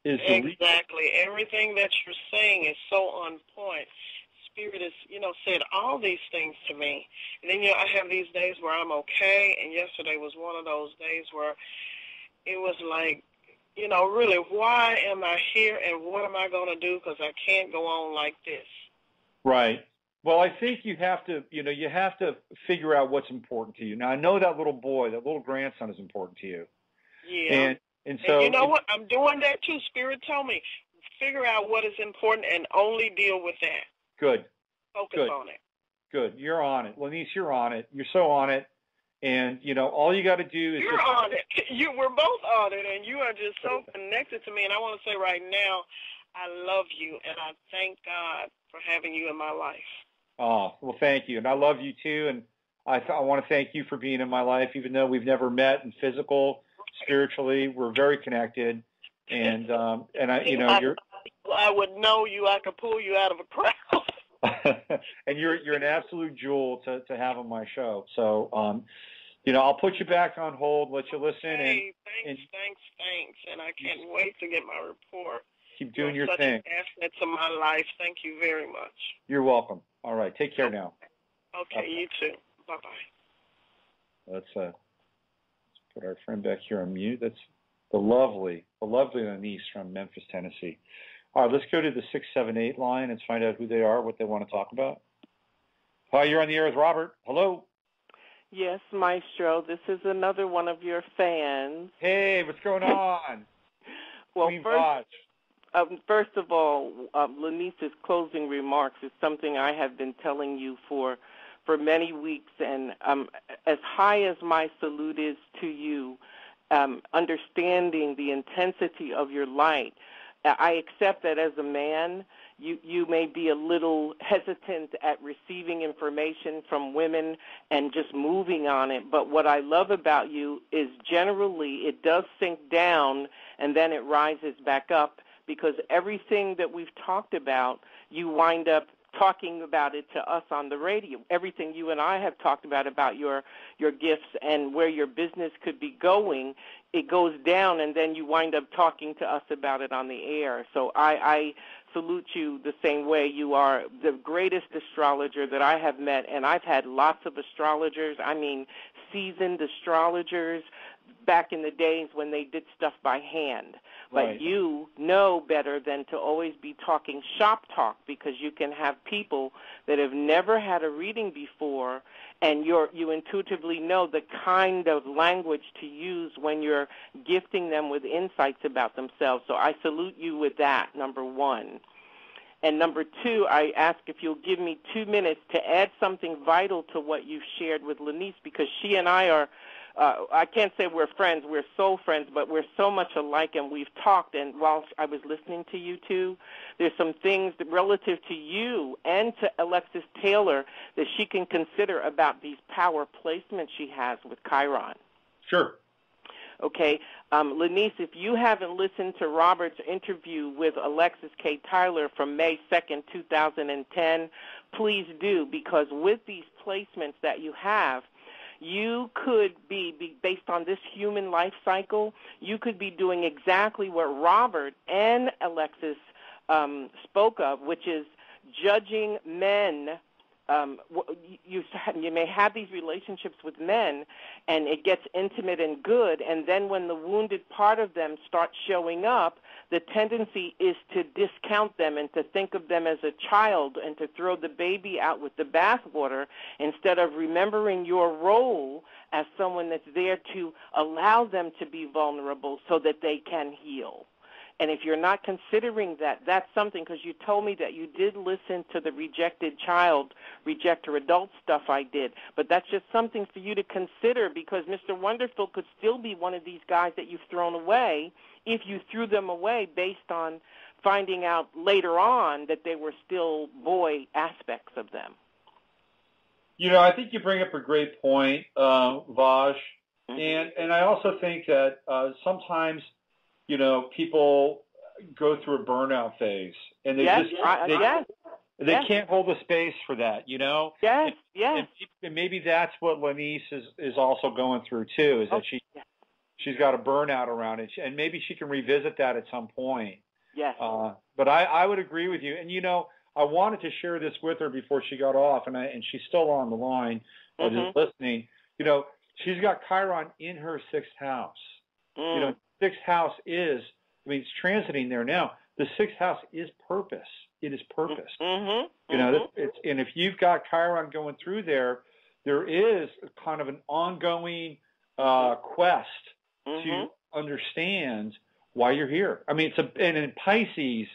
is the Exactly. Everything that you're saying is so on point. Spirit is, said all these things to me. And then, I have these days where I'm okay, and yesterday was one of those days where it was like, really, why am I here and what am I going to do? Because I can't go on like this. Right. Well, I think you have to figure out what's important to you. Now, I know that little boy, that little grandson is important to you. Yeah. And so. And you know what? I'm doing that too. Spirit told me, figure out what is important and only deal with that. Good. Focus on it. Good. You're on it. Lenise, you're on it. You're so on it. And, all you got to do is You're on it. We're both on it, and you are just so connected to me. And I want to say right now, I love you, and I thank God for having you in my life. Oh, well, thank you. And I love you, too. And I want to thank you for being in my life, even though we've never met in physical, spiritually. We're very connected. And I would know you. I could pull you out of a crowd. And you're an absolute jewel to have on my show. So, I'll put you back on hold, let you listen. Hey, thanks. And I can't wait to get my report. Keep doing your such thing. An asset to my life. Thank you very much. You're welcome. All right. Take care now. Okay, you too. Bye-bye. Let's put our friend back here on mute. That's the lovely Lenise from Memphis, Tennessee. All right, let's go to the 678 line and find out who they are, what they want to talk about. Hi, you're on the air with Robert. Hello. Yes, Maestro. This is another one of your fans. Hey, what's going on? Well, first of all, Lenise's closing remarks is something I have been telling you for many weeks, and as high as my salute is to you, understanding the intensity of your light, I accept that as a man, you may be a little hesitant at receiving information from women and just moving on it. But what I love about you is generally it does sink down and then it rises back up, because everything that we've talked about, you wind up talking about it to us on the radio. Everything you and I have talked about your gifts and where your business could be going, it goes down, and then you wind up talking to us about it on the air. So I salute you the same way. You are the greatest astrologer that I have met, and I've had lots of astrologers, seasoned astrologers, back in the days when they did stuff by hand. But right. You know better than to always be talking shop talk, because you can have people that have never had a reading before, and you intuitively know the kind of language to use when you're gifting them with insights about themselves. So I salute you with that, number one. And number two, I ask if you'll give me 2 minutes to add something vital to what you've shared with Lenise, because she and I are, I can't say we're friends, we're soul friends, but we're so much alike, and we've talked. And while I was listening to you two, there's some things that relative to you and to Alexis Taylor that she can consider about these power placements she has with Chiron. Sure. Okay. Lenise, if you haven't listened to Robert's interview with Alexis K. Tyler from May 2nd, 2010, please do, because with these placements that you have, you could be based on this human life cycle, you could be doing exactly what Robert and Alexis spoke of, which is judging men. You may have these relationships with men, and it gets intimate and good, and then when the wounded part of them starts showing up, the tendency is to discount them and to think of them as a child and to throw the baby out with the bathwater, instead of remembering your role as someone that's there to allow them to be vulnerable so that they can heal. And if you're not considering that, that's something, because you told me that you did listen to the rejected child, rejecter adult stuff I did. But that's just something for you to consider, because Mr. Wonderful could still be one of these guys that you've thrown away if you threw them away based on finding out later on that they were still boy aspects of them. I think you bring up a great point, Vaj. Mm-hmm. And I also think that sometimes people go through a burnout phase, and they can't hold the space for that, Yes, and maybe that's what Lenise is also going through too, is that she's got a burnout around it, and maybe she can revisit that at some point. Yes. But I would agree with you. And, I wanted to share this with her before she got off, and she's still on the line, just listening. She's got Chiron in her 6th house. 6th house is, it's transiting there now. The 6th house is purpose. It is purpose. And if you've got Chiron going through there is kind of an ongoing quest to understand why you're here. And in Pisces,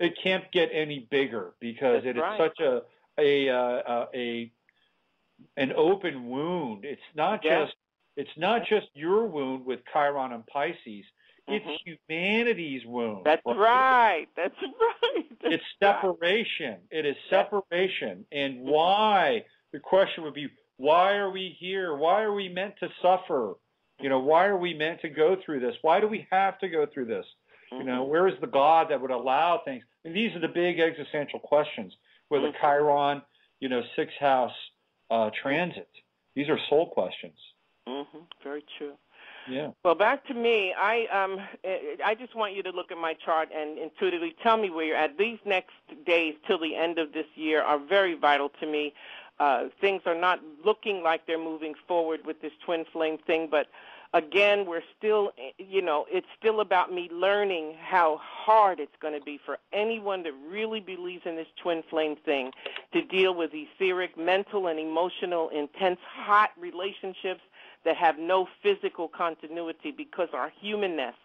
it can't get any bigger because it is such an open wound. It's not just your wound with Chiron and Pisces. It's humanity's wound. That's right. It's separation. It is separation. And why? The question would be, why are we here? Why are we meant to suffer? Why are we meant to go through this? Why do we have to go through this? Where is the God that would allow things? And these are the big existential questions with the Chiron, 6th house transit. These are soul questions. Very true. Yeah. Well, back to me. I just want you to look at my chart and intuitively tell me where you're at. These next days till the end of this year are very vital to me. Things are not looking like they're moving forward with this twin flame thing, but again, we're still, it's still about me learning how hard it's going to be for anyone that really believes in this twin flame thing to deal with etheric, mental, and emotional, intense, hot relationships that have no physical continuity, because our humanness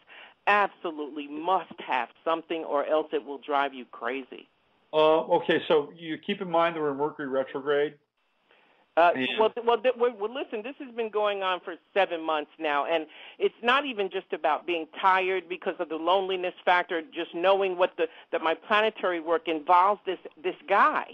absolutely must have something, or else it will drive you crazy. Okay, so you keep in mind that we're in Mercury retrograde. Listen, this has been going on for 7 months now, and it's not even just about being tired because of the loneliness factor, just knowing that my planetary work involves this guy.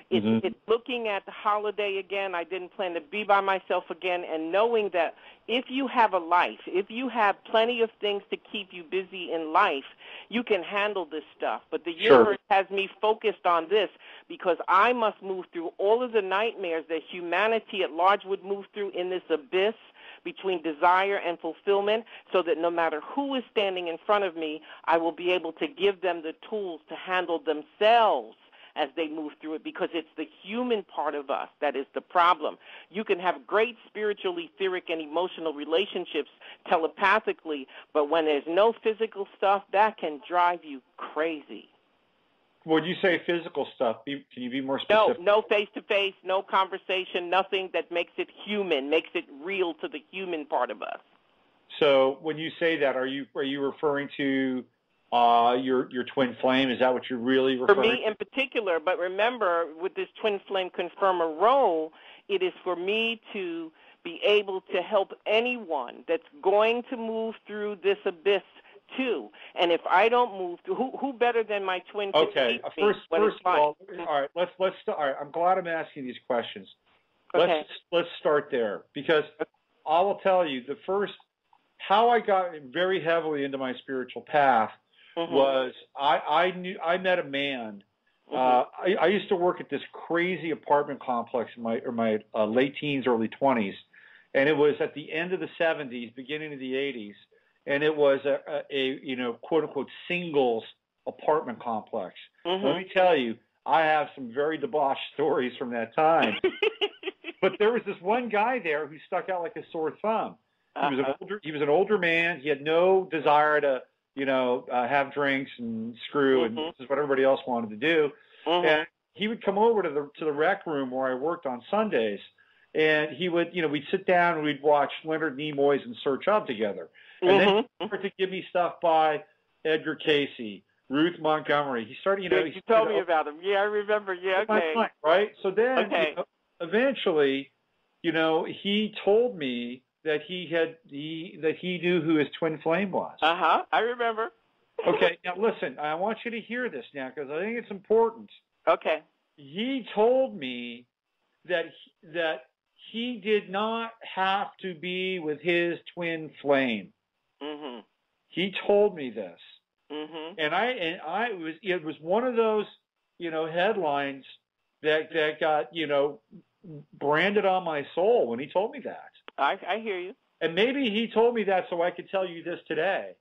It's looking at the holiday again. I didn't plan to be by myself again, and knowing that if you have a life, if you have plenty of things to keep you busy in life, you can handle this stuff. But the universe has me focused on this because I must move through all of the nightmares that humanity at large would move through in this abyss between desire and fulfillment, so that no matter who is standing in front of me, I will be able to give them the tools to handle themselves as they move through it, because it's the human part of us that is the problem. You can have great spiritual, etheric, and emotional relationships telepathically, but when there's no physical stuff, that can drive you crazy. When you say physical stuff, can you be more specific? No face-to-face, no conversation, nothing that makes it human, makes it real to the human part of us. So when you say that, are you referring to your twin flame? Is that what you're really referring to? For me in particular, but remember, with this twin flame confirmer role, it is for me to be able to help anyone that's going to move through this abyss too. And if I don't move through, who better than my twin to teach me? First of all, all right, let's start. All right, I'm glad I'm asking these questions. Okay. Let's start there, because I will tell you how I got very heavily into my spiritual path was I met a man. I used to work at this crazy apartment complex in my late teens, early 20s, and it was at the end of the 70s, beginning of the 80s, and it was a quote unquote singles apartment complex. Let me tell you, I have some very debauched stories from that time. But there was this one guy there who stuck out like a sore thumb. He was an older man. He had no desire to have drinks and screw, and this is what everybody else wanted to do. And he would come over to the rec room where I worked on Sundays, and he would, we'd sit down and we'd watch Leonard Nimoy's In Search Of together. And then he started to give me stuff by Edgar Cayce, Ruth Montgomery. He started, you told me about him. Yeah, I remember. Yeah, okay. Right? So then, eventually, he told me that he knew who his twin flame was. I remember. Okay, now listen, I want you to hear this now, because I think it's important. Okay. He told me that he did not have to be with his twin flame. He told me this, and it was one of those headlines that got branded on my soul when he told me that. I hear you. And maybe he told me that so I could tell you this today.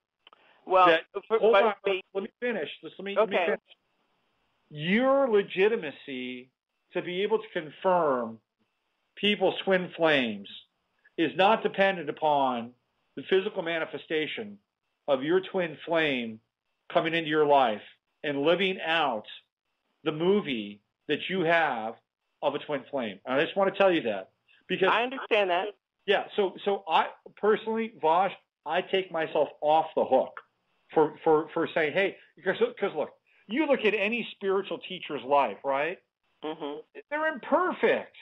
Well, hold on. Let me finish. Let me finish. Your legitimacy to be able to confirm people's twin flames is not dependent upon the physical manifestation of your twin flame coming into your life and living out the movie that you have of a twin flame. And I just want to tell you that. Because I understand that. Yeah, so I personally, Vash, I take myself off the hook for saying, hey, because look, you look at any spiritual teacher's life, right? Mm-hmm. They're imperfect.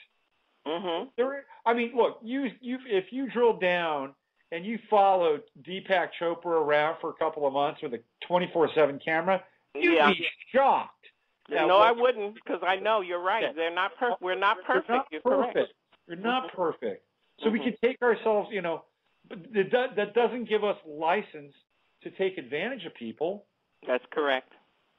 Mm-hmm. Look, if you drill down and you followed Deepak Chopra around for a couple of months with a 24/7 camera, you'd be shocked. No, I wouldn't, because I know you're right. They're not perfect. We're not perfect. You're correct. We're not perfect. So we can take ourselves, but that doesn't give us license to take advantage of people. That's correct.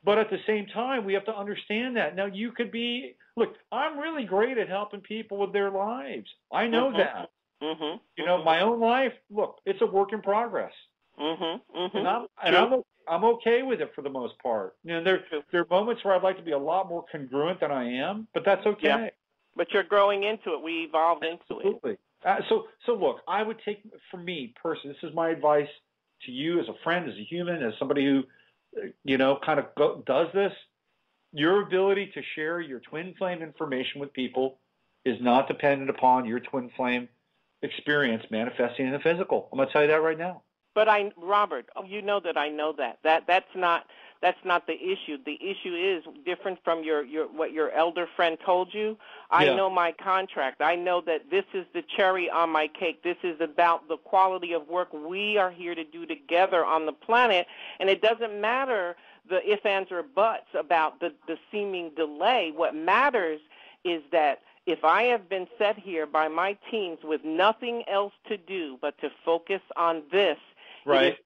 But at the same time, we have to understand that. Now, you could be, look, I'm really great at helping people with their lives. I know that. Mm-hmm. My own life, look, it's a work in progress. Mm-hmm. Mm-hmm. And I'm okay with it for the most part. There are moments where I'd like to be a lot more congruent than I am, but that's okay. Yeah. But you're growing into it. We evolved into it. Absolutely. So look, I would take, for me personally, this is my advice to you as a friend, as a human, as somebody who, kind of does this. Your ability to share your twin flame information with people is not dependent upon your twin flame experience manifesting in the physical. I'm going to tell you that right now. But Robert, you know that I know that. That's not the issue. The issue is different from what your elder friend told you. I know my contract. I know that this is the cherry on my cake. This is about the quality of work we are here to do together on the planet, and it doesn't matter the ifs, ands, or buts about the seeming delay. What matters is that if I have been set here by my teams with nothing else to do but to focus on this, right.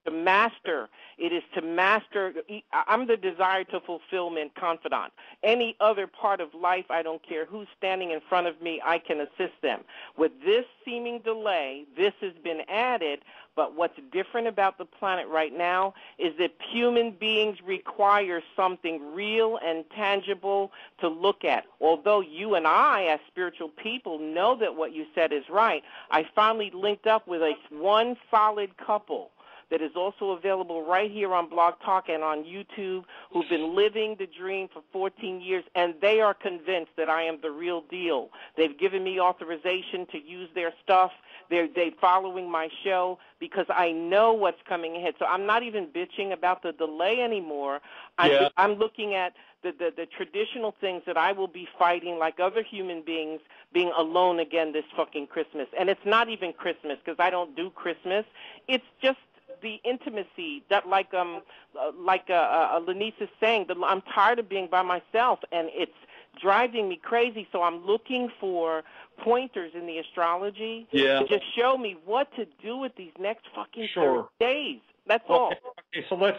It is to master. I'm the desire to fulfillment confidant. Any other part of life, I don't care who's standing in front of me, I can assist them. With this seeming delay, this has been added, but what's different about the planet right now is that human beings require something real and tangible to look at. Although you and I, as spiritual people, know that what you said is right, I finally linked up with one solid couple that is also available right here on Blog Talk and on YouTube, who've been living the dream for 14 years, and they are convinced that I am the real deal. They've given me authorization to use their stuff. They're following my show because I know what's coming ahead. So I'm not even bitching about the delay anymore. I'm looking at the traditional things that I will be fighting like other human beings, being alone again this fucking Christmas. And it's not even Christmas because I don't do Christmas. It's just the intimacy that, like Lenice is saying, I'm tired of being by myself, and it's driving me crazy. So I'm looking for pointers in the astrology to just show me what to do with these next fucking 30 days. That's all. Okay, so let's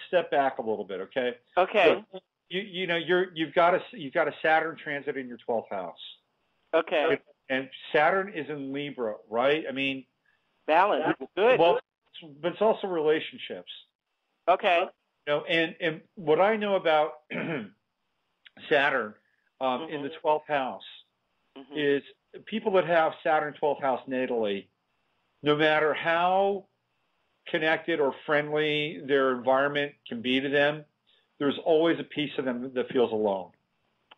step back a little bit, okay? Okay. So, you've got a Saturn transit in your 12th house. Okay. And Saturn is in Libra, right? I mean, balance. Good. Well, but it's also relationships. Okay. And what I know about Saturn in the 12th house is people that have Saturn 12th house natally, no matter how connected or friendly their environment can be to them, there's always a piece of them that feels alone.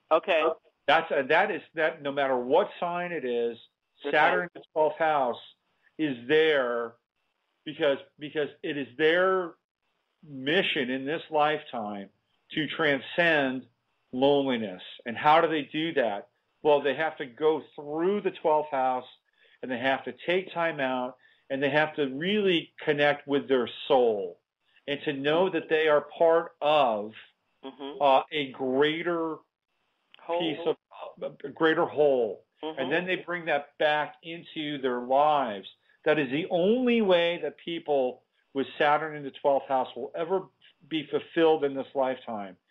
Okay. That is no matter what sign it is, Saturn in the 12th house is there because it is their mission in this lifetime to transcend loneliness. And how do they do that? Well, they have to go through the 12th house, and they have to take time out, and they have to really connect with their soul and to know that they are part of a greater piece of a greater whole. And then they bring that back into their lives. That is the only way that people with Saturn in the 12th house will ever be fulfilled in this lifetime,